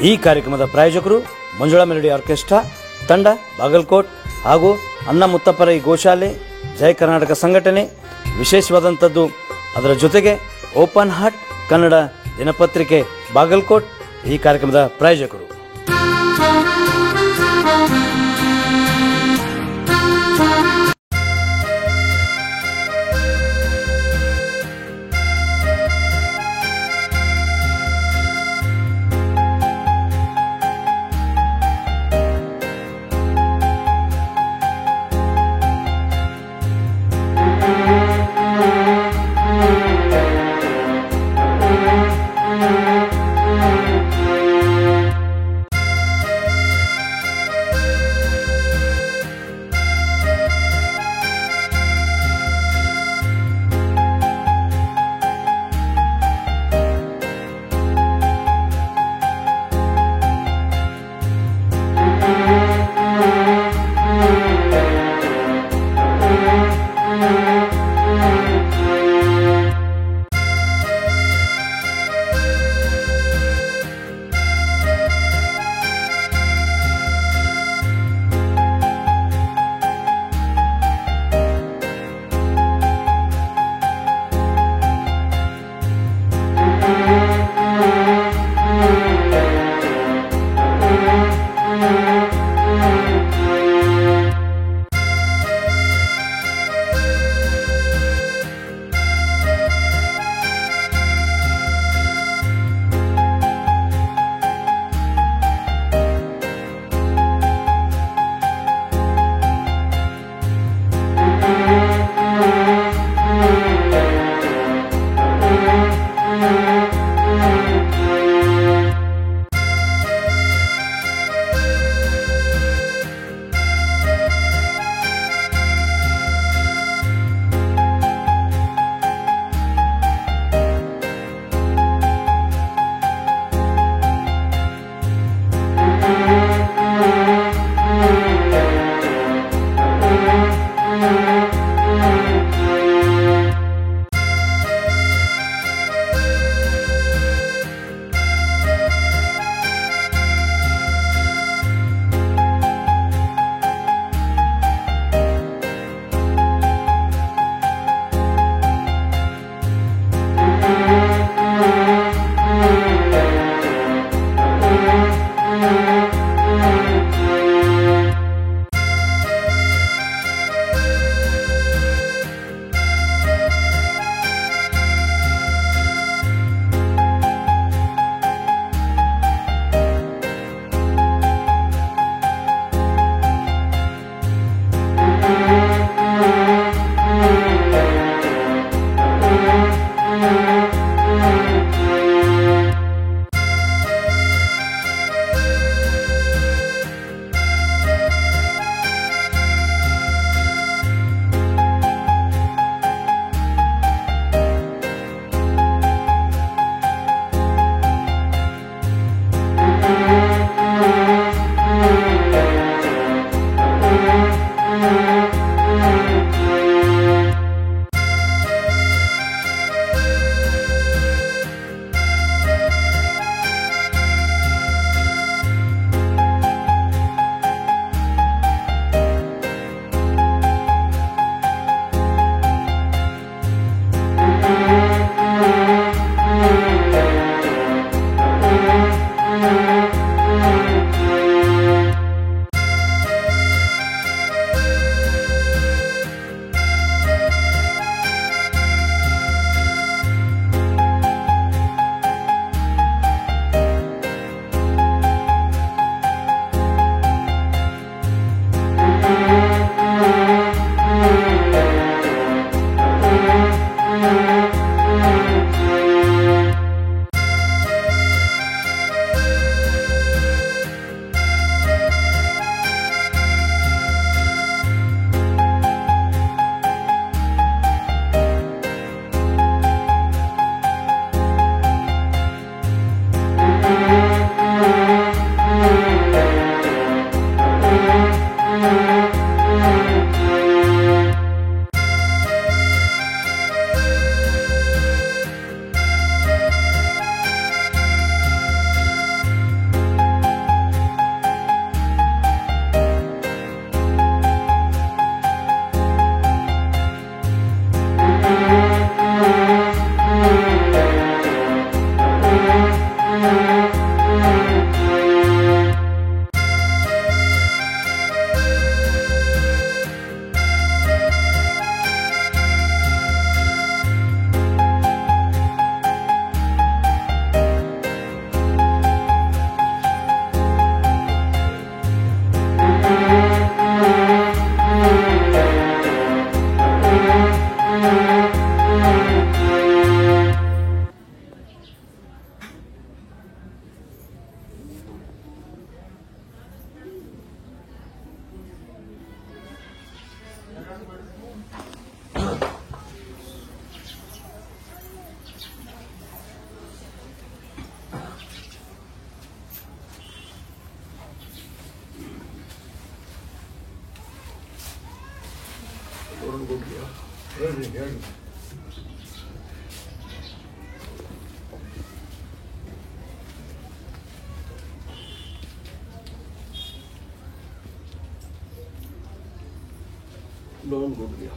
ಈ ಕಾರ್ಯಕ್ರಮದ ಪ್ರಾಯೋಜಕರು ಮಂಜುಳಾ ಮೆಲೋಡಿ ಆರ್ಕೆಸ್ಟ್ರಾ ತಂಡ ಬಾಗಲಕೋಟ್ ಹಾಗೂ ಅನ್ನ ಮುತ್ತಪ್ಪರೈ ಗೋಶಾಲೆ ಜಯ ಕರ್ನಾಟಕ ಸಂಘಟನೆ. ವಿಶೇಷವಾದಂಥದ್ದು ಅದರ ಜೊತೆಗೆ ಓಪನ್ ಹಾರ್ಟ್ ಕನ್ನಡ ದಿನಪತ್ರಿಕೆ ಬಾಗಲಕೋಟ್ ಈ ಕಾರ್ಯಕ್ರಮದ ಪ್ರಾಯೋಜಕರು.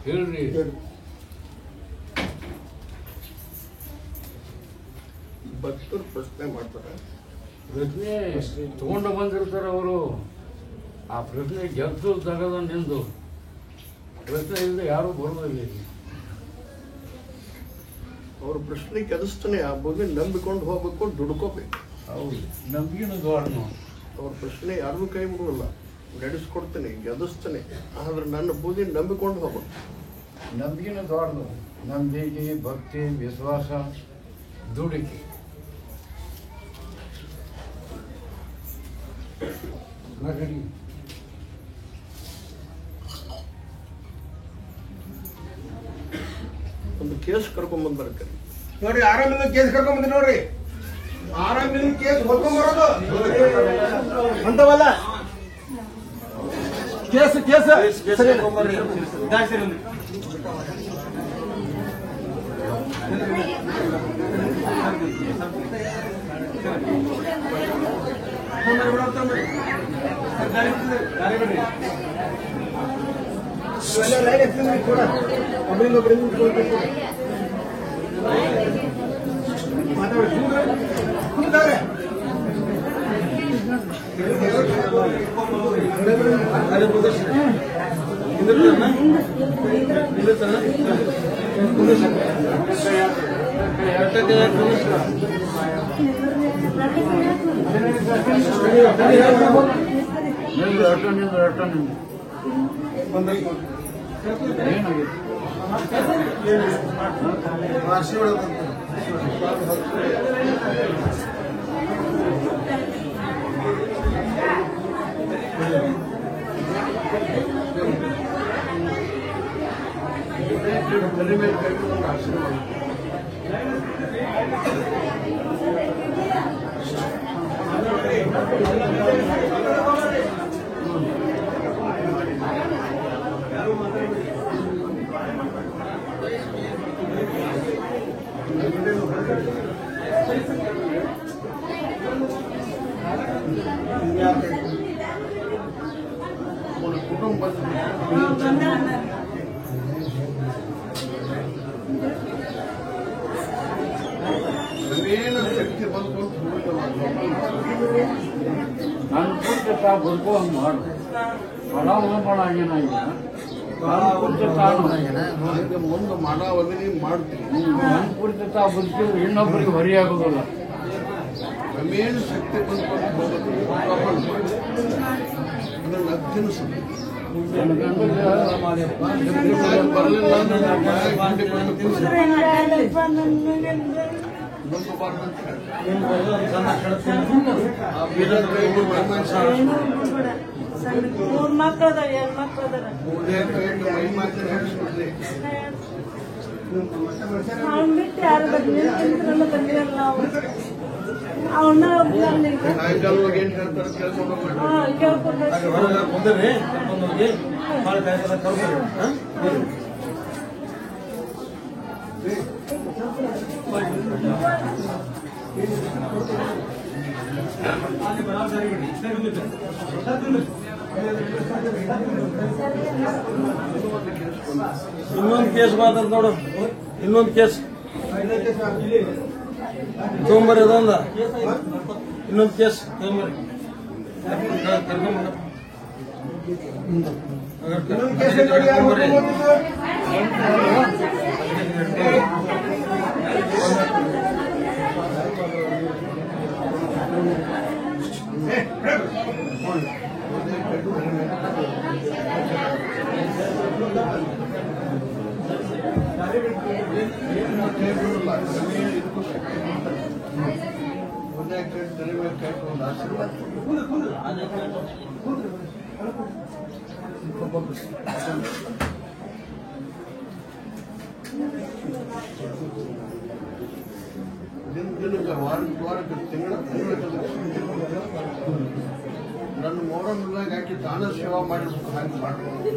ಹೇಳ್ರಿ. ಭಕ್ತರು ಪ್ರಶ್ನೆ ಮಾಡ್ತಾರೆ, ಪ್ರಶ್ನೆ ತಗೊಂಡು ಬಂದಿರ್ತಾರೆ ಅವರು. ಆ ಪ್ರಶ್ನೆ ಗೆದ್ದು ತಗದ ನಿಂದು ಪ್ರಶ್ನೆ ಇಲ್ಲದೆ ಯಾರು ಬರೋದಿಲ್ಲ. ಅವ್ರ ಪ್ರಶ್ನೆ ಕೆಡಿಸ್ತಾನೆ ಆ ಬಗ್ಗೆ ನಂಬಿಕೊಂಡು ಹೋಗ್ಬೇಕು, ದುಡ್ಕೋಬೇಕು. ಹೌದು, ನಂಬಿಕೆನೂ ದೊಡ್ಡ. ಅವ್ರ ಪ್ರಶ್ನೆ ಯಾರಿಗೂ ಕೈ ಬಿಡುವಲ್ಲ, ನಡೆಸ್ಕೊಡ್ತೇನೆ, ಗೆದಿಸ್ತಾನೆ. ಆದ್ರೆ ನನ್ನ ಬೂದಿ ನಂಬಿಕೊಂಡು ಹೋಗ್ಬೇಕು. ನಂಬಿಕೆನೂ ದೊಡ್ಡದು. ನಂಬಿಕೆ, ಭಕ್ತಿ, ವಿಶ್ವಾಸ, ದುಡಿಕೆ. ಒಂದು ಕೇಸ್ ಕರ್ಕೊಂಬಂದ್ ಬರ್ತಾರೆ ನೋಡ್ರಿ, ಆರಾಮಿಲ್ಲ ಕೇಸ್ ಕರ್ಕೊಂಡ್ ನೋಡ್ರಿ, ಆರಾಮಿಲ್ಲ ಕೇಸ್ ಹೊತ್ಕೊಂಡ್ಬರೋದು ಅಂತವಲ್ಲ. ಕೇಸ್ ಕೇಸ್ ಕೂಡ ಕುಟುಂಬ ಶಕ್ತಿ ಬಂದು ನನ್ನ ಕುರಿತು ತಾ ಬದುಕೋ ಹಂಗೆ ಮಾಡು. ಹಣ ಮಾಡಾಗೇನಾಗಿಲ್ಲ. ಮುಂದೆ ಮಾಡಾವಲ್ಲಿ ಮಾಡ್ತೀನಿ. ನನ್ನ ಕುರಿತು ತಾ ಬದುಕಿದ್ರೆ ಇನ್ನೊಬ್ಬರಿಗೆ ಹೊರೆಯಾಗೋದಿಲ್ಲ. ಕ್ರಮೇಣ ಶಕ್ತಿ ಬಂದ್ಕೊಂಡು ಅದನ್ನು ಅಧ್ಯಯನಿಸಬೇಕು. ಬರಲಿಲ್ಲ ಮೂರ್ ಮಕ್ಕಳದ ಎರಡು ಮಕ್ಕಳದ ಅವ್ನು ಬಿಟ್ಟು ಯಾರು ಬಂದಿರಲ್ಲ ನಾವು. ಅವನ್ನ ಇನ್ನೊಂದು ಕೇಸ್ ಮಾತಾಡ್ ನೋಡು, ಇನ್ನೊಂದು ಕೇಸ್ ತೊಗೊಂಬರಿ, ಅದೊಂದ ಇನ್ನೊಂದು ಕೇಸ್ ತೊಗೊಂಬರಿ. ವಾರಕ್ಕೆ ತಿಂಗಳ ನನ್ನ ಮೊಹರಂ ಹಾಕಿ ದಾನ ಸೇವಾ ಮಾಡಿರ್ಬೇಕು. ಹಾಗೆ ಮಾಡ್ಕೊಂಡು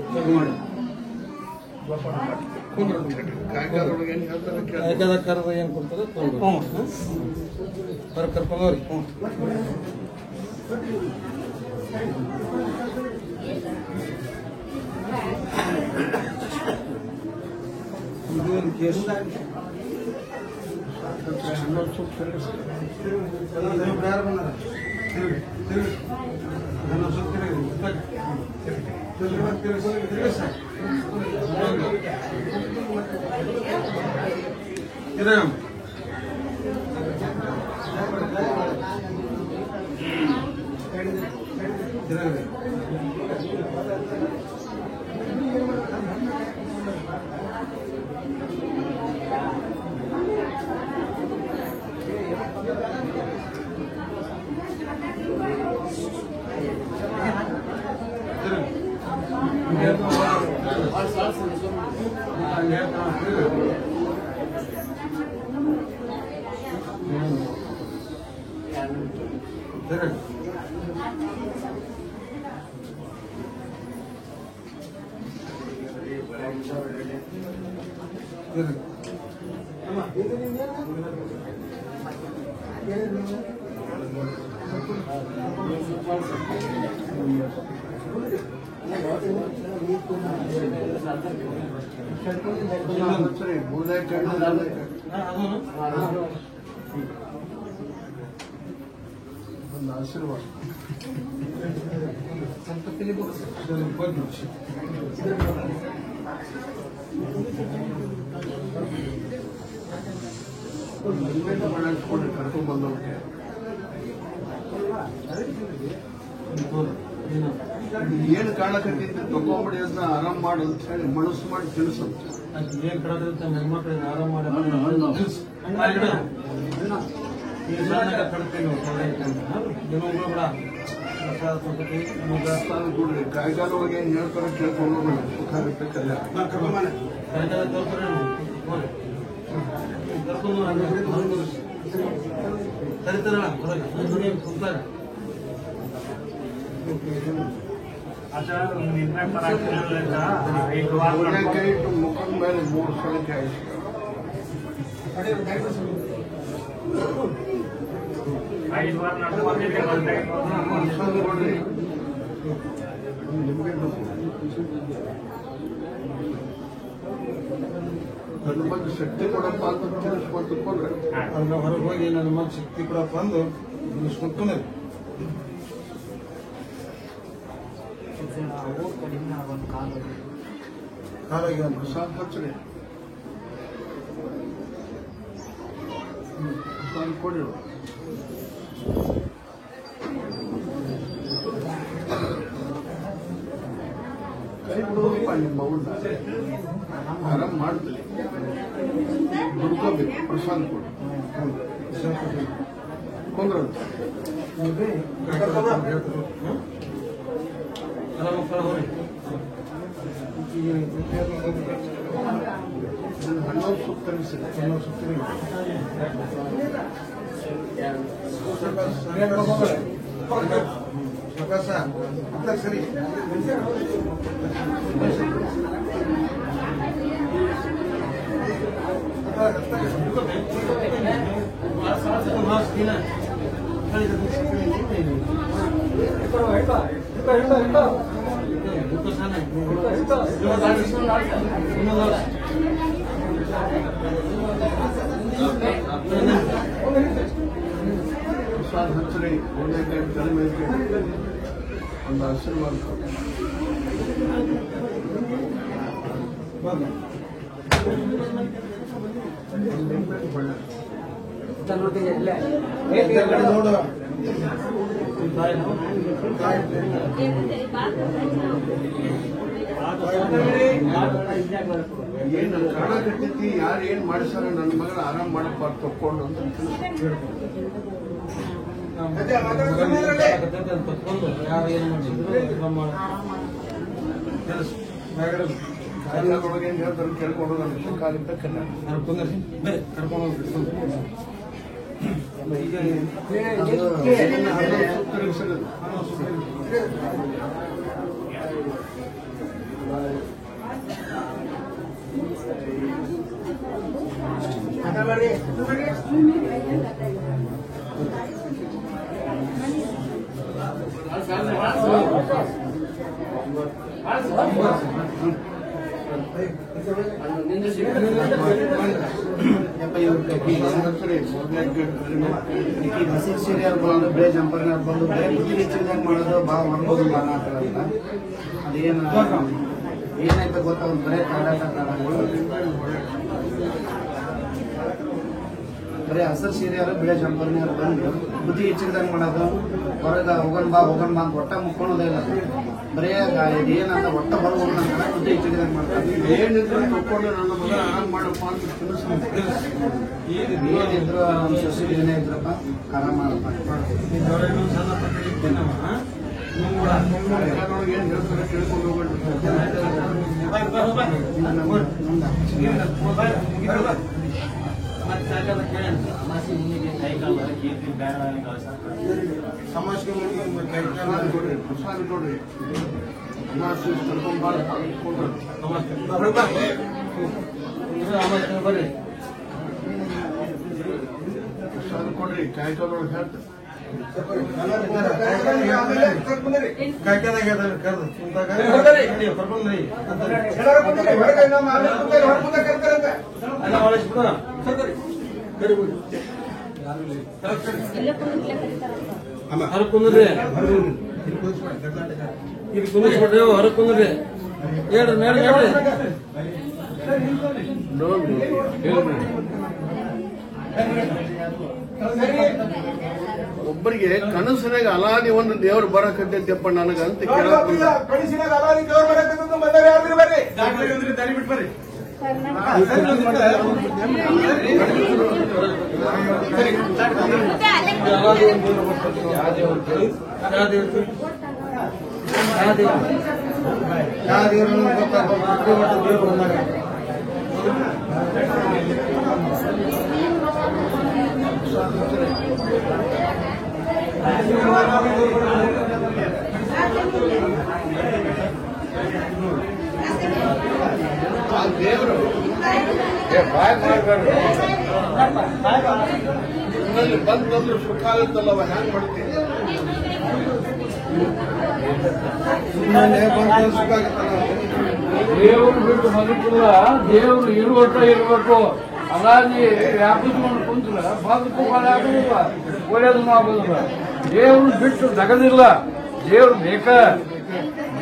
ಕಾಯ್ಕಾದೊಳಗೆ ಏನು ಹೇಳ್ತಾರೆ ಕೇಳಿ. ಕಾಯ್ಕಾದ ಕರೆದ ಏನು ಕೊಡ್ತಾರೆ ಕರ್ಕೊಂಡವ್ರಿ. ಇದು ಒಂದು ಕೇಸ್ ಯಾರು ಬಂದಾರ ಒಂದು ಆಶೀರ್ವಾದ ಕರ್ಕೊಂಡ್ ಬಂದವ್ರಿಗೆ ಏನು ಕಾಣಕತ್ತಿದ್ದು ತಗೊಂಬಿಡಿ ಅದನ್ನ ಆರಾಮ್ ಮಾಡು ಅಂತ ಹೇಳಿ ಮನಸ್ಸು ಮಾಡಿ ತಿಳಿಸುತ್ತೆ. ಏನ್ ಕಡದಿರುತ್ತೆ ಹೆಣ್ಮಕ್ಳಿಗೆ ಆರಾಮ ಮಾಡಿ ಕೊಡ್ರಿ ಕಾಯ್ಕಾಲೊಳಗೆ ಏನ್ ಹೇಳ್ತಾರೆ ಕೇಳ್ಕೊಂಡು ಸುಖ ಆಗುತ್ತೆ ಕಲ್ಯಾಣ. ಕರಿತಾರಣ ಕುಂತಾರೆ ಕೈ ಇಟ್ಟು ಮುಖದ ಮೇಲೆ 3 ಸಲ ಕಾಯಿಸ್ತಾರೆ. 5 ವಾರ ನಡ್ಕೊಂಡಿದ್ದೆ ನೋಡ್ರಿ ನನ್ನ ಬಗ್ಗೆ ಶಕ್ತಿ ಕೊಡಪ್ಪ ಅಂತ ತಿಳಿಸ್ಕೊಳ್ತಿಕೊಂಡ್ರೆ ಅದ್ರ ಹೊರಗೆ ಹೋಗಿ ನನ್ನ ಮಗ ಶಕ್ತಿ ಕೂಡ ಬಂದು ನಿಲ್ಸ್ಕೊಂಡ್ರೆ ಕಾಲಾಗಿ ಪ್ರಸಾದ್ ಹಚ್ಚರಿ ಪ್ರಸಾದ್ ಕೊಡಿರು ಕೈ ಬಿಡೋದಪ್ಪ ನಿಮ್ಮ ಅವ್ನ ಆರಾಮ್ ಮಾಡ್ತೀವಿ ದುಡ್ಕೋಬೇಕು ಪ್ರಸಾದ್ ಕೊಡಿ ಕೊಂದ್ರಂತ ಹಣ್ಣು ಸುತ್ತರಿಸಿದೆ ಸರಿ ಪ್ರಸಾದ್ ಹಚ್ಚರಿ ಒಂದೇ ಟೈಮ್ ತಲೆ ಮೇಲೆ ಒಂದು ಆಶೀರ್ವಾದ ನೋಡುವ ಏನು ಕಾಣಕತ್ತೈತಿ ಯಾರು ಏನ್ ಮಾಡಿಸಾರ ನನ್ನ ಮಗಳ ಆರಾಮ್ ಮಾಡಪ್ಪ ತಕ್ಕೊಂಡು ಅಂತ ಯಾರು ಏನು ಒಳಗೆ ಏನ್ ಹೇಳ್ತಾರೆ ಕೇಳ್ಕೊಂಡು ನನ್ನ ಸುಖ ಆಗುತ್ತೆ ಕಲ್ಯಾಣ. ಕರ್ಕೊಂಡು ಈಗ ಸುತ್ತರಿಸಿರೋದು. ಮಸೀದ್ ಸೀರಿಯಲ್ ಬಂದು ಬೇ ಜಂಪರ್ ಬಂದು ಬೇ ಬುದ್ಧಿ ಹೆಚ್ಚಿದಂಗೆ ಮಾಡೋದು ಭಾಳ ಹೊರಬೋದು ಅಂತ ಅದೇನು ಏನಾಯ್ತು ಗೊತ್ತ ಅವ್ರು ಬರೇ ಬರೀ ಹಸಿರು ಸೀರಿಯಲ್ ಬಿಳೆ ಜಂಪರ್ನಾರು ಬಂದು ಬುದ್ಧಿ ಹೆಚ್ಚಿದಂಗೆ ಮಾಡೋದು ಹೊರಗೆ ಹೋಗನ್ ಬಾ ಅಂತ ಒಟ್ಟ ಮುಕ್ಕೊಳೋದೇ ಇಲ್ಲ ಬರೇ ಏನಂತ ಒಟ್ಟ ಬರ್ಬೋದು ಅಂತ ಬುದ್ಧಿ ಹೆಚ್ಚಿದಂಗೆ ಮಾಡ್ತಾರೆ ಏನಿದ್ರು ತಕ್ಕೊಂಡು ನನ್ನ ಮಗ ಆರಾಮ್ ಮಾಡಪ್ಪ ಅಂತ ತಿಳಿಸ್ಬೇಕು. ಏನಿದ್ರು ನಮ್ಮ ಸೊಸೈಟಿ ಏನೇ ಇದ್ರಪ್ಪ ಆರಾಮ ಮಾಡಪ್ಪ ಸರ್ಕಾರದೊಳಗೆ ಏನ್ ಹೇಳ್ತಾರೆ ಕೇಳ್ಕೊಂಡು ಹೋಗೋಣ. ಸಮಾಜಕ್ಕೆ ಪ್ರಸಾದ ಕೊಡ್ರಿ ಅಮಾವಾಸ್ಯೆ ಕರ್ಕೊಂಡ್ ಬಾರಪ್ಪ ಕೊಡ್ರಿ. ಪ್ರಸಾದ ಕೊಡ್ರಿ ಕಾಯ್ಕೊಳೊಳಗೆ ಹೇಳ್ತಾರೆ. ಹರಕುಂದ್ರಿ ಇದು ಕುಂದಿಸ್ಬಿಡ್ರಿ ಹರಕುಂದ್ರಿ ಹೇಳ್ರಿ ಮೇಡಮ್ ಹೇಳ್ರಿ ಒಬ್ಬರಿಗೆ ಕನಸಿನಾಗ ಅಲಾದಿ ಒಂದು ದೇವ್ರು ಬರಕತ್ತೈತಪ್ಪ ನನಗಂತ ಕೇಳಕ್ ಆ ದೇವರು ನಿನ್ನಲ್ಲಿ ಬಂದಂದ್ರೆ ಸುಖ ಆಗುತ್ತಲ್ಲವ ಹ್ಯಾಂಗ್ ಮಾಡ್ತೀನಿ ದೇವರು ಬಿಟ್ಟು ಬದುಕಿಲ್ಲ, ದೇವರು ಇರುವಟ್ಟ ಇರಬೇಕು. ಅಲಾದಿ ವ್ಯಾಪಿಸ್ಕೊಂಡು ಕುಂತ್ರ ಬದುಕು ಆಗುದಿಲ್ಲ, ಒಳ್ಳೇದು ಆಗುದಿಲ್ಲ. ದೇವರು ಬಿಟ್ಟು ಜಗದಿಲ್ಲ, ದೇವ್ರು ಬೇಕ.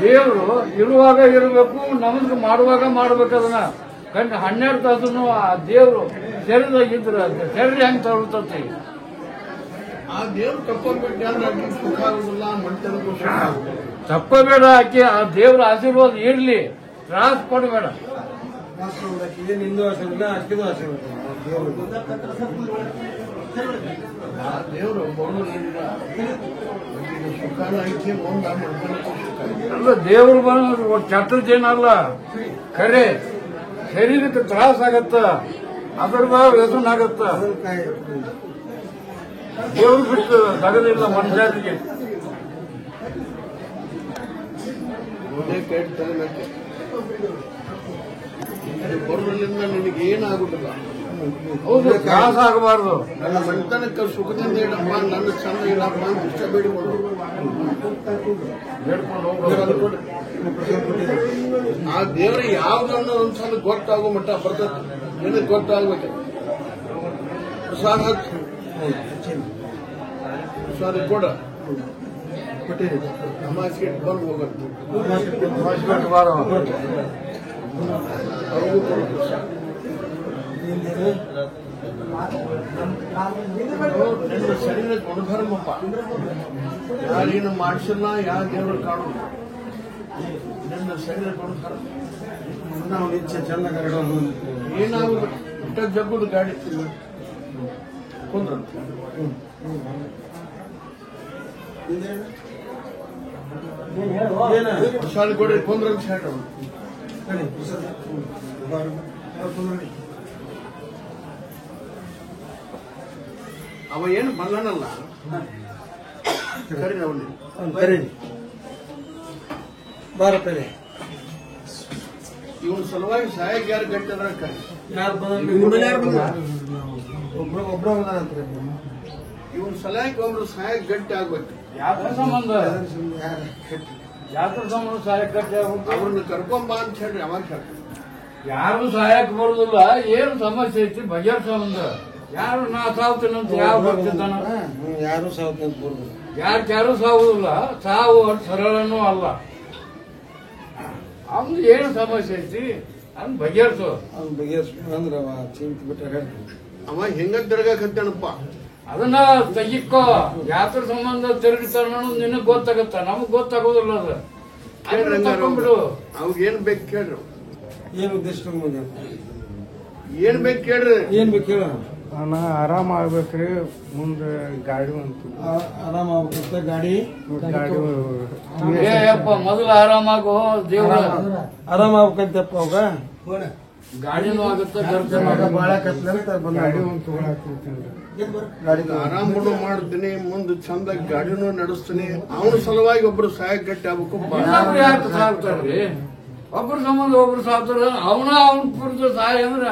ದೇವರು ಇರುವಾಗ ಇರಬೇಕು, ನಮಗ್ ಮಾಡುವಾಗ ಮಾಡ್ಬೇಕು. ಅದನ್ನ ಕಂಡು 12 ತಾಸು ಆ ದೇವರು ಶರೀರದಾಗಿದ್ರ ಶರೀರ ಹೆಂಗ್ ತಗೊಳ್ತತಿ. ಆ ದೇವ್ರು ತಪ್ಕೊಂಡ್ಬಿಟ್ಟು ಆಗಿ ಸುಖ ಆಗುದಿಲ್ಲ, ಮನುಷ್ಯನಿಗೂ ಸುಖ ಆಗುದಿಲ್ಲ. ತಪ್ಪಬೇಡ, ಆಕೆ ಆ ದೇವ್ರ ಆಶೀರ್ವಾದ ಇರ್ಲಿ, ತ್ರಾಸ ಕೊಡಬೇಡ. ಏನು ಹಿಂದೂ ಆಶೀರ್ವಾದ ಅಕ್ಕಿದು ಆಶೀರ್ವಾದ ಆ ದೇವರು ಬೋಣದಿಂದ ಸುಖಾನ ಐತಿ, ಮುಂದ ಮನುಷ್ಯನಿಗೂ ಸುಖ ಐತಿ. ಅಲ್ಲ, ದೇವ್ರು ಬಂದ ಕೆಟ್ಟದ್ದೇನಲ್ಲ, ಖರೆ ಶರೀರಕ್ಕೆ ತ್ರಾಸ ಆಗತ್ತ, ಅದ್ರ ವ್ಯಸನ ಆಗತ್ತ. ದೇವ್ರು ಬಿಟ್ಟು ತಗದಿಲ್ಲ ಮನುಷ್ಯರಿಗೆ. ಒಳ್ಳೆ ಕೇಳ್ತಾರೆ ಬರೋದ್ರಿಂದ ನಿನಗೆ ಏನಾಗುದಿಲ್ಲ. ಹೌದು, ತ್ರಾಸ ಆಗಬಾರ್ದು. ನನ್ನ ಮನೆತನಕ್ಕೆ ಸುಖದಿಂದ ಇಡಪ್ಪ, ನನ್ನ ಚಂದ ಇಡಪ್ಪ ಅಂತ ಇಷ್ಟ ಬೇಡಿಕೊಂಡು ಆ ದೇವ್ರ ಯಾವ್ದನ್ನ ಒಂದ್ಸಲ ಗೊತ್ತಾಗೋ ಮಟ್ಟ ಬರ್ತದೆ. ನಿನಗೆ ಗೊತ್ತಾಗ್ಬೇಕು. ಪ್ರಸಾದ ಹಚ್ಚು, ಪ್ರಸಾದ ಕೊಡ, ಅಮಾಸಿಗೆ ಬಂದು ಹೋಗುತ್ತೆ. ಅವ್ರಿಗೂ ಕೊಡು ಪ್ರಸಾದ. ನಿನ್ನ ಶರೀರಕ್ಕೆ ಗುಣಧರ್ಮಪ್ಪ, ಯಾರೇನು ಮಾಡಿಸಿಲ್ಲ, ಯಾವ ದೇವರು ಕಾಣು. ನಿನ್ನ ಶರೀರ ಗುಣಧರ್ಮ ನಾವು ಇಚ್ಛೆ ಚಂದ ಏನಾಗುದು. ಇಟ್ಟ ಜಗ್ಗುದು ಗಾಡಿ ಕುಂದ್ರ ಪ್ರಸಾದ ಕೊಡ್ರಿ, ಕುಂದ್ರ ಅಂತ ಹೇಳ. ಅವ ಏನು ಬಂದನಲ್ಲ, ಕರೀರಿ ಅವನಿಗೆ. ಕರೀರಿ ಭಾರತದಲ್ಲಿ ಇವನ್ ಸಲುವಾಗಿ ಸಹಾಯಕ್ಕೆ ಯಾರು ಗಟ್ಟಿ ಅದ್ರ ಒಬ್ರು ಇವನ್ ಸಲುವಾಗಿ ಒಬ್ರು ಸಹಾಯಕ್ಕೆ ಗಟ್ಟಿ ಆಗ್ಬೇಕು. ಯಾತ್ರ ಸಂಬಂಧ ಸಹಾಯಕ ಗಟ್ಟಿ ಆಗ್ಬೇಕು. ಅವ್ರನ್ನ ಕರ್ಕೊಂಬ ಅಂತ ಹೇಳ್ರಿ ಅವಾಗ ಹೇಳ್ರಿ. ಯಾರು ಸಹಾಯಕ್ಕೆ ಬರುದಿಲ್ಲ. ಏನು ಸಮಸ್ಯೆ ಐತಿ ಬಗೆಹರಿಸೋಂದ. ಯಾರು ನಾ ಸಾವ್ತೀನಂತ ಯಾವ ಬರ್ತಿದ್ದಾನ? ಯಾರು ಸಾವ್ತ ಬರುದಿಲ್ಲ. ಯಾರು ಸಾವುದಿಲ್ಲ. ಸಾವು ಸರಳನೂ ಅಲ್ಲ. ಅವ್ನು ಏನು ಸಮಸ್ಯೆ ಐತಿ ಅವ್ನು ಬಗೆಹರಿಸು. ಅವ್ನು ಬಗೆಹರಿಸ್ಕೊಂಡ್ರೆ ಚಿಂತೆ ಬಿಟ್ಟಾರೆ. ಅವ ಹೆಂಗ ತಿರ್ಗಾಕತ್ತಾನಪ್ಪ. ಅದನ್ನ ತೆಗಿಕ್ಕೋ. ಯಾತ್ರ ಸಂಬಂಧ ತಿರುಗಿತಾನ ಅನ್ನೋದು ನಿನಗ್ ಗೊತ್ತಾಗತ್ತ, ನಮಗ್ ಗೊತ್ತಾಗೋದಿಲ್ಲ. ಅದು ತಕೊಂಡ್ಬಿಡು. ಅವಾಗ ಏನ್ ಬೇಕು ಕೇಳ್ರಿ. ಏನ್ ಉದ್ದೇಶ ಏನ್ ಬೇಕು ಕೇಳ್ರಿ. ಏನ್ ಬೇಕು ಹೇಳ. ಆರಾಮ ಆಗ್ಬೇಕ್ರಿ. ಮುಂದೆ ಗಾಡಿ ಅಂತು ಆರಾಮ ಆಗ್ಬೇಕ. ಗಾಡಿ ಏಪ್ಪ ಮೊದಲು ಆರಾಮಾಗೋ ದೇವ್ರ. ಆರಾಮ ಆಗ್ಬೇಕಂತಪ್ಪ ಅವಾಗ ಗಾಡಿನೂ ಆಗುತ್ತೆ, ಬಾಳ ಕತ್ಲಂತ ಗಾಡಿ ಒಂದು ತಗೊಳಾಕ್ತಿರ್ತೀನಿ. ಆರಾಮ್ ಬಿಡು ಮಾಡ್ತೀನಿ. ಮುಂದೆ ಚಂದಾಗಿ ಗಾಡಿನೂ ನಡೆಸ್ತೀನಿ. ಅವನ ಸಲುವಾಗಿ ಒಬ್ರು ಸಹಾಯ ಗಟ್ಟಿ ಆಗ್ಬೇಕು. ಇನ್ನೊಬ್ರು ಯಾಕೆ ಸಾಕ್ತಾರ್ರಿ? ಒಬ್ರು ಸಂಬಂಧ ಒಬ್ರು ಸಾಕ್ತಾರ. ಅವನ ಪುರುಷ ಸಹಾಯ ಅಂದ್ರೆ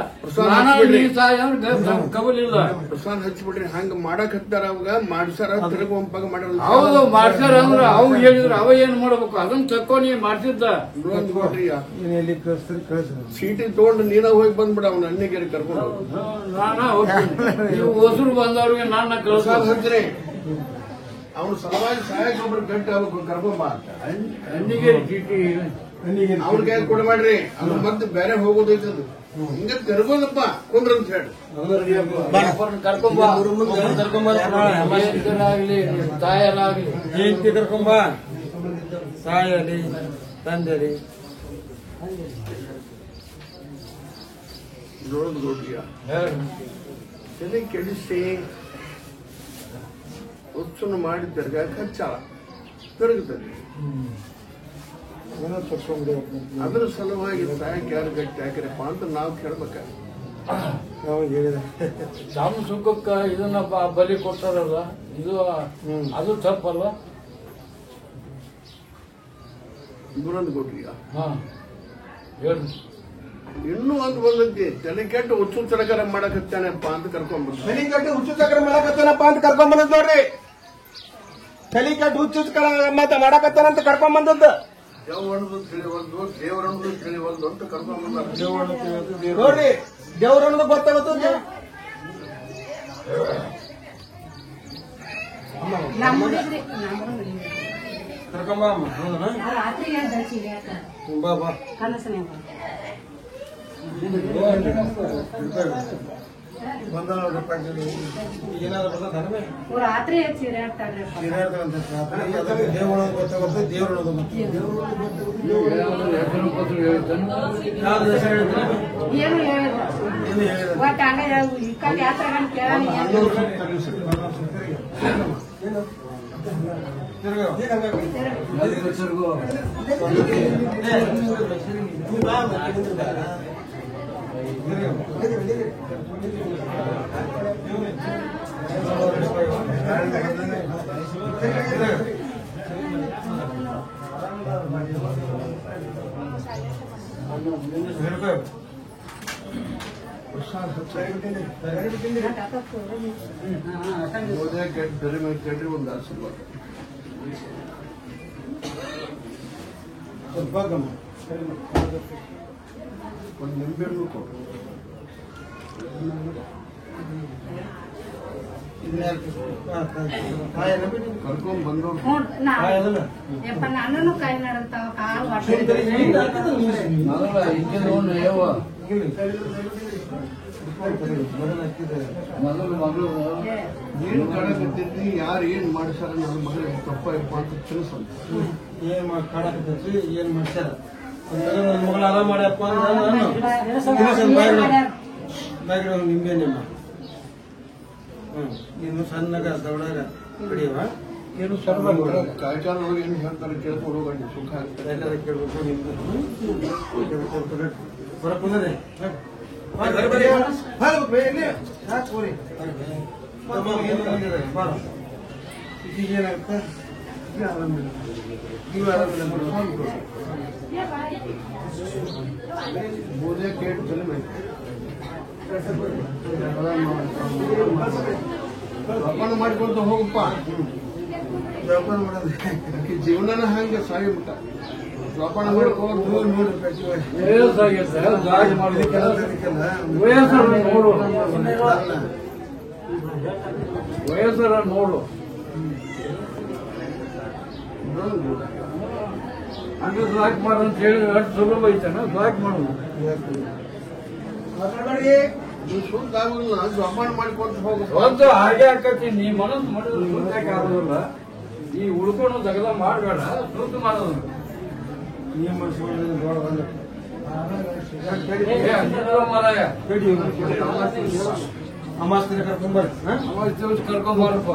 ಸಹಾಯ ಅಂದ್ರೆ ಕಬಲಿಲ್ಲ. ಪ್ರಸಾದ್ ಹಚ್ಬಿಡ್ರಿ. ಹಂಗ ಮಾಡಕ್ ಹತ್ತಾರ ಅವಾಗ ಮಾಡ್ಸಾರ ತಿರುಗುವಂಪಾಗ ಮಾಡಲ್ಲ. ಹೌದು ಮಾಡ್ಸಾರ ಅಂದ್ರ ಅವ್ ಹೇಳಿದ್ರ ಅವ ಏನ್ ಮಾಡ್ಬೇಕು ಅದನ್ನ ತಕ್ಕೊಂಡಿ ಮಾಡ್ತಿದ್ದ. ನೋಡ್ರಿ ಎಲ್ಲಿ ಕಳಿಸ್ತೀರಿ ಕಳಿಸ್ರಿ. ಚೀಟಿ ತಗೊಂಡು ನೀನ ಹೋಗಿ ಬಂದ್ಬಿಡ. ಅವ್ನ ಅಣ್ಣಿಗೇರಿ ಕರ್ಕೊಂಡು ನಾನ ಹೋಗ್ತೀನಿ. ನೀವು ಹೊಸರು ಬಂದವ್ರಿಗೆ ನನ್ನ ಪ್ರಸಾದ್ ಕಳ್ಸ. ಹಚ್ಚ್ರಿ. ಅವ್ನ ಸಲುವಾಗಿ ಸಹಾಯಕ್ಕೆ ಒಬ್ರು ಗಟ್ಟಿ ಆಗ್ಬೇಕು. ಕರ್ಕೊಂಬ ಅಣ್ಣಿಗೆ ಚೀಟಿ ಅವ್ರ ಕೈ ಕೊಡ ಮಾಡ್ರಿ. ಅವ್ರು ಮತ್ತೆ ಬೇರೆ ಹೋಗೋದೈತೆ. ಅದು ಹಿಂಗ ತಿರ್ಗೋದಪ್ಪ ಕುಂದ್ರ ಅಂತ ಹೇಳಿ ಕರ್ಕೊಂಬರಾಗ್ಲಿ ತಾಯರಾಗ್ಲಿ ಜಯಂತಿ ಕರ್ಕೊಂಬ. ಸಾಯಲಿ ತಂದೆಲಿ ನೋಡ್ ನೋಡ್ರಿಯ ತಲೆ ಕೆಡಿಸಿ ಹುಚ್ಚನ್ನು ಮಾಡಿ ತಿರ್ಗ ಖರ್ಚಾಳ ತಿರುಗುತ್ತದೆ. ಅದ್ರ ಸಲುವಾಗಿ ಸಹಾಯಕ್ಕೆ ಯಾರು ಗಟ್ಟಿ ಹಾಕಿರಪ್ಪ ಅಂತ ನಾವು ಕೇಳ್ಬೇಕ. ತಮ್ಮ ಸುಖಕ್ಕ ಇದನ್ನ ಬಲಿ ಕೊಡ್ತಾರಲ್ಲ, ಇದು ಅದು ತಪ್ಪಲ್ಲ. ದುರಂತ ಕೊಟ್ರಿಯ ಹಾ ಹೇಳಿ. ಇನ್ನೂ ಒಂದು ಬಂದೈತಿ. ತಲೆ ಕೆಟ್ಟು ಹುಚ್ಚು ತರಕಾರ ಮಾಡಕತ್ತಾನಪ್ಪ ಅಂತ ಕರ್ಕೊಂಡ್ಬಂದ. ತಲಿಕಟ್ಟು ಹುಚ್ಚು ಚಕ್ರ ಮಾಡಕತ್ತಾನಪ್ಪ ಅಂತ ಕರ್ಕೊಂಡ್ ಬಂದದ್ ನೋಡ್ರಿ. ತಲಿಕಟ್ಟು ಹುಚ್ಚು ಮತ್ತೆ ಮಾಡಕತ್ತಾನಂತ ಕರ್ಕೊಂಡ್ ಬಂದದ್ದು ದೇವರಣ್ಣದು ತಿಳಿವಲ್ದು, ದೇವರಣ್ಣದು ತಿಳಿವಲ್ದು ಅಂತ ಕರ್ಕೊಂಡ್ಬಂದ. ನೋಡ್ರಿ. ದೇವ್ರನ್ನದು ಗೊತ್ತಾಗತ್ತ. ಕರ್ಕೊಂಬ ಬಾ ಬಾ. ಏನಾದ್ರು ರಾತ್ರಿ ಸೀರೆ ಹಾಕ್ತಾರ್ರಿ. ದೇವ್ರ ಗೊತ್ತಾಗುತ್ತೆ. ದೇವ್ರ ಏನು ಹೇಳಿದ್ರು ಒಟ್ಟು ಹಂಗ ಈ ಕಡೆ ಯಾತ್ರೆ ಕೇಳ. ಕೇಳ್ರಿ ಒಂದು ಆಶೀರ್ವಾದ. ಒಂದು ನಿಂಬೆಹಣ್ಣು ಕೊಡು. ಕರ್ಕೊಂಡ್ ಬಂದವ್ರು ನನ್ನನ್ನು ಕೈ ನಡಂತಾವ ಕಾಲು ಮೊದಲು ಮಗಳು ಏನ್ ಕಾಣಕತ್ತಿದ್ದಿ, ಯಾರು ಏನ್ ಮಾಡ್ಸಾರ ನನ್ನ ಮಗಳಿಗೆ ತಪ್ಪ ಅಂತ ತಿಳಿಸಂತ. ಏನ್ ಕಾಡಕತ್ತೈತಿ, ಏನ್ ಮಾಡ್ಸ್ಯಾರ ನನ್ನ ಮಗಳ ಆರಾಮ ಮಾಡ್ಯಪ್ಪ ನಿಂಬೆ ನಿಮ್ಮ ಇನ್ನು ಸಣ್ಣಗ ದೊಡ್ಡಾಗ ಬಿಡಿಯವ ಏನು ಸರ್ವ ಕಾಯ್ಚಾರ ಒಳಗೆ ಏನು ಹೇಳ್ತಾರೆ ಕೇಳ್ಕೊಂಡು ಹೋಗಿ ಸುಖ ಆಗ್ತದೆ. ಬೇಕಾದ್ರೆ ಕೇಳ್ಬೇಕು. ನಿಮ್ದು ಬರಪ್ಪಂದ್ರೆ ಈಗೇನಾಗುತ್ತೆ? ನೀವು ಆರಾಮಿಲ್ಲ. ಬೂದೆ ಕೇಟ್ ಜನ್ಮ ಜೋಪಾನ ಮಾಡಿಕೊಂಡು ಹೋಗಪ್ಪ. ಜೋಪಾನ ಮಾಡೋದು ಜೀವನನ ಹಂಗೆ ಸಾಗಿಬಿಟ್ಟ. ಜೋಪಾನ ಮಾಡ್ಕೊಂಡು ನೋಡಿ ವಯಸ್ಸಾಗೈತೆ, ದಾರಿ ಮಾಡ್ಲಿಕ್ಕೆಲ್ಲ ವಯಸ್ಸರ ನೋಡು, ವಯಸ್ಸರ ನೋಡು. ಹಂಗೆ ಸಾಕ್ ಮಾಡು ಅಂತ ಹೇಳಿ ಅಷ್ಟು ಸುಲಭ ಐತನ ಸಾಕ್ ಮಾಡೋದು. ಸುದ್ದ ಆಗುದಿಲ್ಲ. ಜೋಪಾನ ಮಾಡ್ಕೊಂಡು ಹೋಗಪ್ಪ. ಒಂದು ಹಾಗೆ ಆಕತಿ. ನೀ ಮನಸ್ಸು ಮಾಡಿದ್ರೆ ಸುತ್ತಾಕೆ ಆಗೋದಿಲ್ಲ. ಈ ಉಳ್ಕೊಂಡು ದಗದ ಮಾಡಬೇಡ, ಸುತ್ತ ಮಾಡೋದು. ಮಾರಾಯ ಅಮಾಸ್ತಿನ ಕರ್ಕೊಂಡ್ಬರ್ರಿ. ಕರ್ಕೊಂಬಾರಪ್ಪ.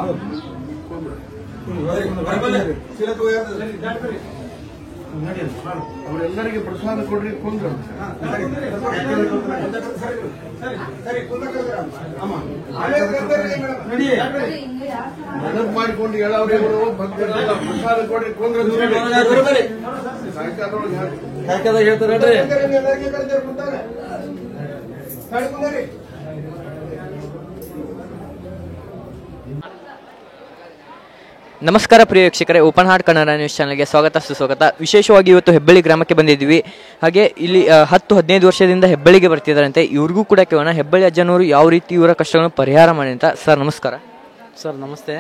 ಅವರೆಲ್ಲರಿಗೆ ಪ್ರಸಾದ ಕೊಡ್ರಿ ಕುಂದ್ರು. ನೆನಪು ಮಾಡಿಕೊಂಡು ಹೇಳವ್ರಿಬ್ರು ಭಕ್ತರೆಲ್ಲ ಪ್ರಸಾದ ಕೊಡ್ರಿ ಕುಂದ್ರು. ಸಾಯಂಕಾಲದೊಳಗೆ ಕಾಯ್ಕದಾಗ ಹೇಳ್ತಾರೇನ್ರಿ? ನಮಸ್ಕಾರ ಪ್ರಿಯ ವೀಕ್ಷಕರೇ, ಓಪನ್ ಹಾರ್ಟ್ ಕನ್ನಡ ನ್ಯೂಸ್ ಚಾನಲ್ಗೆ ಸ್ವಾಗತ ಸುಸ್ವಾಗತ. ವಿಶೇಷವಾಗಿ ಇವತ್ತು ಹೆಬ್ಬಳ್ಳಿ ಗ್ರಾಮಕ್ಕೆ ಬಂದಿದ್ವಿ. ಹಾಗೆ ಇಲ್ಲಿ 10-15 ವರ್ಷದಿಂದ ಹೆಬ್ಬಳ್ಳಿಗೆ ಬರ್ತಿದ್ದಾರಂತೆ. ಇವ್ರಿಗೂ ಕೂಡ ಕೇಳೋಣ ಹೆಬ್ಬಳ್ಳಿ ಅಜ್ಜನವರು ಯಾವ ರೀತಿ ಇವರ ಕಷ್ಟಗಳನ್ನು ಪರಿಹಾರ ಮಾಡಿ ಅಂತ. ಸರ್ ನಮಸ್ಕಾರ. ಸರ್ ನಮಸ್ತೆ.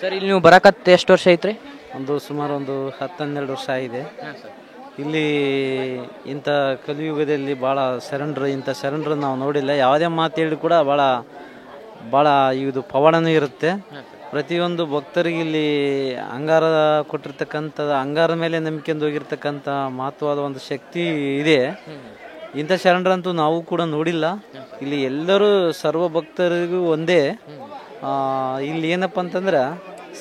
ಸರ್ ಇಲ್ಲಿ ನೀವು ಬರಕತ್ತೆ ಎಷ್ಟು ವರ್ಷ ಐತ್ರಿ? ಸುಮಾರು 10-12 ವರ್ಷ ಆಗಿದೆ. ಇಲ್ಲಿ ಇಂಥ ಕಲಿಯುಗದಲ್ಲಿ ಭಾಳ ಇಂಥ ಶರಣರು ನಾವು ನೋಡಿಲ್ಲ. ಯಾವುದೇ ಮಾತು ಹೇಳಿ ಕೂಡ ಭಾಳ ಇದು ಪವಾಡನೂ ಇರುತ್ತೆ. ಪ್ರತಿಯೊಂದು ಭಕ್ತರಿಗೆ ಇಲ್ಲಿ ಅಂಗಾರ ಕೊಟ್ಟಿರ್ತಕ್ಕಂಥದ್ದು, ಅಂಗಾರ ಮೇಲೆ ನಂಬಿಕೆಂದು ಹೋಗಿರ್ತಕ್ಕಂಥ ಮಹತ್ವದ ಒಂದು ಶಕ್ತಿ ಇದೆ. ಇಂಥ ಶರಣರಂತೂ ನಾವು ಕೂಡ ನೋಡಿಲ್ಲ. ಇಲ್ಲಿ ಎಲ್ಲರೂ ಸರ್ವ ಭಕ್ತರಿಗೂ ಒಂದೇ. ಇಲ್ಲಿ ಏನಪ್ಪ ಅಂತಂದ್ರೆ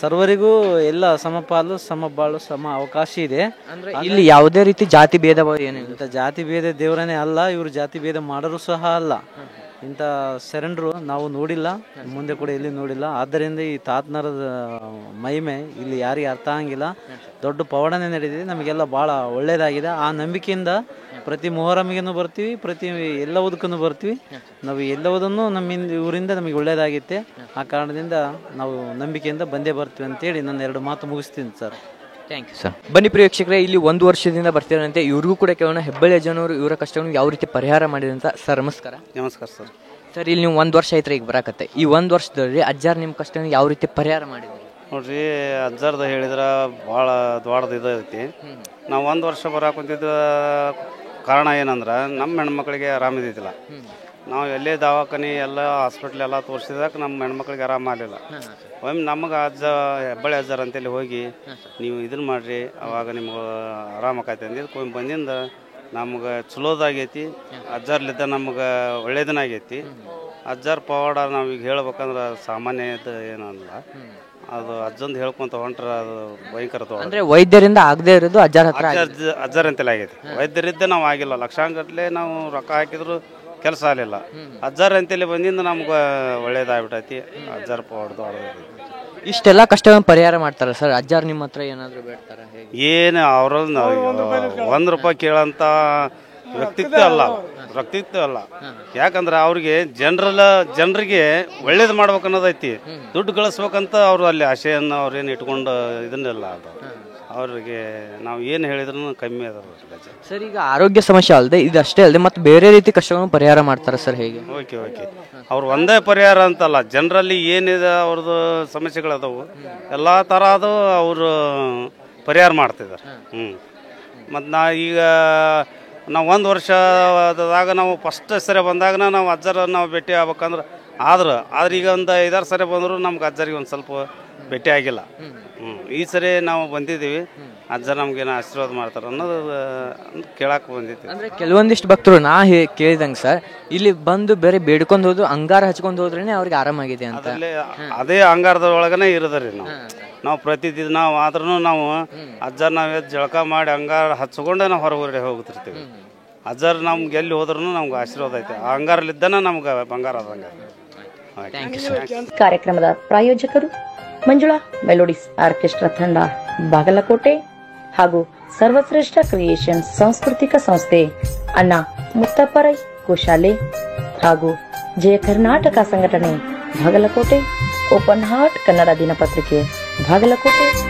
ಸರ್ವರಿಗೂ ಎಲ್ಲ ಸಮಪಾಲು, ಸಮಬಾಳು, ಸಮ ಅವಕಾಶ ಇದೆ. ಇಲ್ಲಿ ಯಾವುದೇ ರೀತಿ ಜಾತಿ ಭೇದ ಏನಿಲ್ಲ. ಇಂಥ ಜಾತಿ ಭೇದ ದೇವರನೇ ಅಲ್ಲ, ಇವರು ಜಾತಿ ಭೇದ ಮಾಡೋರು ಸಹ ಅಲ್ಲ. ಇಂಥ ಶರಣರು ನಾವು ನೋಡಿಲ್ಲ, ಮುಂದೆ ಕೂಡ ಎಲ್ಲಿ ನೋಡಿಲ್ಲ. ಆದ್ದರಿಂದ ಈ ತಾತನರದ ಮಹಿಮೆ ಇಲ್ಲಿ ಯಾರಿಗೆ ಅರ್ಥ ಆಗಂಗಿಲ್ಲ. ದೊಡ್ಡ ಪವಾಡನೆ ನಡೆದಿದೆ, ನಮಗೆಲ್ಲ ಭಾಳ ಒಳ್ಳೆಯದಾಗಿದೆ. ಆ ನಂಬಿಕೆಯಿಂದ ಪ್ರತಿ ಮೊಹರಮ್ಮಿಗೂ ಬರ್ತೀವಿ, ಪ್ರತಿ ಎಲ್ಲವುದಕ್ಕೂ ಬರ್ತೀವಿ. ನಾವು ಎಲ್ಲವುದನ್ನು ಊರಿಂದ ನಮಗೆ ಒಳ್ಳೆಯದಾಗಿತ್ತೆ. ಆ ಕಾರಣದಿಂದ ನಾವು ನಂಬಿಕೆಯಿಂದ ಬಂದೇ ಬರ್ತೀವಿ ಅಂತೇಳಿ ನನ್ನ 2 ಮಾತು ಮುಗಿಸ್ತೀನಿ ಸರ್. Thank you sir. ಬನ್ನಿ ಪ್ರಿಯ ವೀಕ್ಷಕರೇ, ಇಲ್ಲಿ 1 ವರ್ಷದಿಂದ ಬರ್ತಿರಂತೆ. ಇವ್ರಿಗೂ ಕೂಡ ಕೇಳೋಣ ಹೆಬ್ಬಳ್ಳಿ ಅಜ್ಜನವರು ಇವರ ಕಷ್ಟವನ್ನು ಯಾವ ರೀತಿ ಪರಿಹಾರ ಮಾಡಿದೆ ಅಂತ. ಸರ್ ನಮಸ್ಕಾರ. ನಮಸ್ಕಾರ ಸರ್. ಸರ್ ಇಲ್ಲಿ ನೀವು 1 ವರ್ಷ ಐತ್ರಿ ಈಗ ಬರಾಕತ್ತೆ. ಈ 1 ವರ್ಷದಲ್ಲಿ ಅಜ್ಜಾರ್ ನಿಮ್ಮ ಕಷ್ಟವನ್ನು ಯಾವ ರೀತಿ ಪರಿಹಾರ ಮಾಡಿದ್ರಿ? ನೋಡ್ರಿ, ಅಜ್ಜಾರ್ದ ಹೇಳಿದ್ರೆ ಭಾಳ ದೊಡ್ಡದು ಇದೈತಿ. ನಾವು 1 ವರ್ಷ ಬರಾಕುಂತಿದ್ದ ಕಾರಣ ಏನಂದ್ರೆ ನಮ್ಮ ಹೆಣ್ಮಕ್ಳಿಗೆ ಆರಾಮಿದ್ದಿಲ್ಲ. ನಾವು ಎಲ್ಲೇ ದವಾಖಾನೆ ಎಲ್ಲ ಹಾಸ್ಪಿಟ್ಲ್ ಎಲ್ಲ ತೋರಿಸಿದಾಗ ನಮ್ಮ ಹೆಣ್ಮಕ್ಳಿಗೆ ಆರಾಮಾಗಲಿಲ್ಲ. ಒಮ್ಮೆ ನಮಗೆ ಹೆಬ್ಬಳ್ಳಿ ಅಜ್ಜಾರ್ ಅಂತೇಳಿ ಹೋಗಿ ನೀವು ಇದನ್ನು ಮಾಡಿರಿ, ಅವಾಗ ನಿಮ್ಗೆ ಆರಾಮಾಕೈತೆ ಅಂದಿದ್ದು ಬಂದಿಂದ ನಮ್ಗೆ ಚಲೋದಾಗೈತಿ. ಅಜ್ಜಾರ್ಲಿದ್ದ ನಮ್ಗೆ ಒಳ್ಳೇದನ್ನ ಆಗೈತಿ. ಅಜ್ಜಾರ್ ಪವಾಡ ನಾವೀಗ ಹೇಳ್ಬೇಕಂದ್ರೆ ಸಾಮಾನ್ಯ ಏನಲ್ಲ. ಅದು ಅಜ್ಜಂದು ಹೇಳ್ಕೊಂತ ಹೊಂಟ್ರ ಅದು ಭಯಂಕರ ಅಂದ್ರೆ ವೈದ್ಯರಿಂದ ಆಗದೆ ಇರೋದು ಅಜ್ಜಾರ್ ಹತ್ರ ಅಜ್ಜಾರ್ ಅಂತೇಳಿ ಆಗೈತಿ. ವೈದ್ಯರಿದ್ದ ನಾವು ಆಗಿಲ್ಲ. ಲಕ್ಷಾಂಗಟ್ಲೆ ನಾವು ರೊಕ್ಕ ಹಾಕಿದ್ರು ಕೆಲಸ ಆಗಲಿಲ್ಲ. ಅಜ್ಜಾರ್ ಅಂತೇಳಿ ಬಂದಿಂದ ನಮ್ಗೆ ಒಳ್ಳೇದಾಗ್ಬಿಟ್ಟೈತಿ. ಅಜ್ಜಾರ್ ಪವಾಡದು ಇಷ್ಟೆಲ್ಲ ಕಷ್ಟವನ್ನು ಪರಿಹಾರ ಮಾಡ್ತಾರ ಸರ್. ಅಜ್ಜಾರ್ ನಿಮ್ಮ ಹತ್ರ ಏನಾದ್ರು ಬೇಡ್ತಾರ? ಏನು ಅವ್ರನ್ನ 1 ರೂಪಾಯಿ ಕೇಳಂತ ವ್ಯಕ್ತಿತ್ವ ಅಲ್ಲ. ಯಾಕಂದ್ರೆ ಅವ್ರಿಗೆ ಜನರಿಗೆ ಒಳ್ಳೇದು ಮಾಡ್ಬೇಕು ಅನ್ನೋದೈತಿ. ದುಡ್ಡು ಗಳಿಸ್ಬೇಕಂತ ಅವ್ರು ಅಲ್ಲಿ ಆಶೆಯನ್ನು ಅವ್ರೇನು ಇಟ್ಕೊಂಡು ಇದನ್ನೆಲ್ಲ ಅದು ಅವ್ರಿಗೆ ನಾವು ಏನು ಹೇಳಿದ್ರು ಕಮ್ಮಿ ಅದ ಸರ್. ಈಗ ಆರೋಗ್ಯ ಸಮಸ್ಯೆ ಅಲ್ಲದೆ ಇದಷ್ಟೇ ಅಲ್ಲದೆ ಮತ್ತೆ ಬೇರೆ ರೀತಿ ಕಷ್ಟವನ್ನು ಪರಿಹಾರ ಮಾಡ್ತಾರೆ ಸರ್. ಹೇಗೆ? ಓಕೆ ಅವ್ರು ಒಂದೇ ಪರಿಹಾರ ಅಂತಲ್ಲ, ಜನರಲ್ಲಿ ಏನಿದೆ ಅವ್ರದ್ದು ಸಮಸ್ಯೆಗಳದಾವು ಎಲ್ಲ ಥರದ್ದು ಅವರು ಪರಿಹಾರ ಮಾಡ್ತಿದ್ದಾರೆ. ಮತ್ತು ಈಗ ನಾವು 1 ವರ್ಷದಾಗ ನಾವು ಫಸ್ಟ್ ಸರಿ ಬಂದಾಗ ನಾವು ಅಜ್ಜರ ನಾವು ಭೇಟಿ ಆಗ್ಬೇಕಂದ್ರೆ ಆದ್ರೆ ಈಗ ಒಂದು 5-6 ಸರಿ ಬಂದರೂ ನಮ್ಗೆ ಅಜ್ಜರಿಗೆ ಒಂದು ಸ್ವಲ್ಪ ಭೇಟಿ ಆಗಿಲ್ಲ. ಈ ಸರಿ ನಾವು ಬಂದಿದ್ದೀವಿ. ಅಜ್ಜ ನಮ್ಗೇನು ಆಶೀರ್ವಾದ ಮಾಡ್ತಾರೆ ಅನ್ನೋದು ಕೇಳಕ್ಕೆ ಬಂದಿದ್ದೀವಿ. ಅಂದರೆ ಕೆಲವೊಂದಿಷ್ಟು ಭಕ್ತರು ಕೇಳಿದಂಗೆ ಸರ್, ಇಲ್ಲಿ ಬಂದು ಬೇರೆ ಬೇಡ್ಕೊಂಡು ಹೋದ್ರು ಅಂಗಾರ ಹಚ್ಕೊಂಡು ಹೋದ್ರೇನೆ ಅವ್ರಿಗೆ ಆರಾಮಾಗಿದೆ ಅಂತ. ಅದೇ ಅಂಗಾರದ ಒಳಗನೆ ಇರೋದ್ರಿ ನಾವು ಪ್ರತಿದಿನ ನಾವು ಆದ್ರೂ ನಾವು ಅಜ್ಜರ್ ನಾವೇ ಜಳಕ ಮಾಡಿ ಅಂಗಾರ ಹಚ್ಕೊಂಡೆ ನಾವು ಹೊರಗಡೆ ಹೋಗ್ತಿರ್ತೀವಿ. ಅಜ್ಜರ್ ನಮ್ಗೆ ಎಲ್ಲಿ ಹೋದ್ರೂ ನಮ್ಗೆ ಆಶೀರ್ವಾದ ಐತೆ. ಆ ಅಂಗಾರಲ್ಲಿದ್ದಾನೆ ನಮ್ಗೆ ಬಂಗಾರ ಆದಂಗೆ. ಕಾರ್ಯಕ್ರಮದ ಪ್ರಾಯೋಜಕರು ಮಂಜುಳಾ ಮೆಲೋಡಿಸ್ ಆರ್ಕೆಸ್ಟ್ರಾ ತಂಡ ಬಾಗಲಕೋಟೆ ಹಾಗೂ ಸರ್ವಶ್ರೇಷ್ಠ ಕ್ರಿಯೇಷನ್ಸ್ ಸಾಂಸ್ಕೃತಿಕ ಸಂಸ್ಥೆ ಅಣ್ಣ ಮುತ್ತಪ್ಪರೈ ಗೋಶಾಲೆ ಹಾಗೂ ಜಯ ಕರ್ನಾಟಕ ಸಂಘಟನೆ ಬಾಗಲಕೋಟೆ, ಓಪನ್ ಹಾರ್ಟ್ ಕನ್ನಡ ದಿನಪತ್ರಿಕೆ ಬಾಗಲಕೋಟೆ